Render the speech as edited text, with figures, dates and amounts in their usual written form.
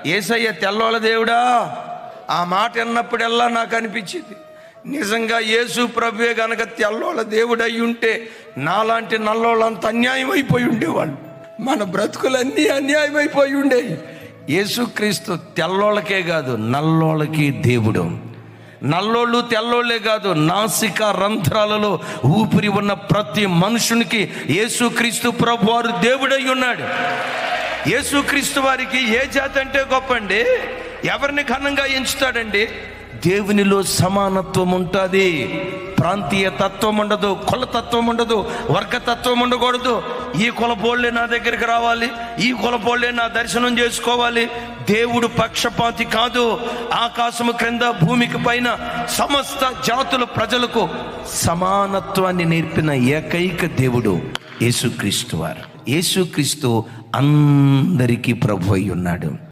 యేసయ్య తెల్లోళ్ళ దేవుడా, ఆ మాట విన్నప్పుడల్లా నాకు అనిపించింది, నిజంగా యేసు ప్రభువే గనక తెల్లోళ్ళ దేవుడు అయి ఉంటే నాలాంటి నల్లోళ్ళంత అన్యాయం అయిపోయి ఉండేవాళ్ళు. మన బ్రతుకులన్నీ అన్యాయం అయిపోయి ఉండేవి. యేసుక్రీస్తు తెల్లోళ్ళకే కాదు నల్లోళ్ళకి దేవుడు. నల్లోళ్ళు తెల్లోళ్ళే కాదు, నాసిక రంధ్రాలలో ఊపిరి ఉన్న ప్రతి మనుషునికి యేసుక్రీస్తు ప్రభు వారు దేవుడై ఉన్నాడు. యేసుక్రీస్తు వారికి ఏ జాతి అంటే గొప్ప అండి? ఎవరిని ఘనంగా ఎంచుతాడండి? దేవునిలో సమానత్వం ఉంటుంది. ప్రాంతీయ తత్వం ఉండదు, కులతత్వం ఉండదు, వర్గతత్వం ఉండకూడదు. ఈ కులపోళ్ళే నా దగ్గరికి రావాలి, ఈ కులపోళ్ళే నా దర్శనం చేసుకోవాలి. దేవుడు పక్షపాతి కాదు. ఆకాశము క్రింద భూమికి పైన సమస్త జాతుల ప్రజలకు సమానత్వాన్ని నేర్పిన ఏకైక దేవుడు యేసుక్రీస్తు వారు. యేసుక్రీస్తు అందరికీ ప్రభు అయి ఉన్నాడు.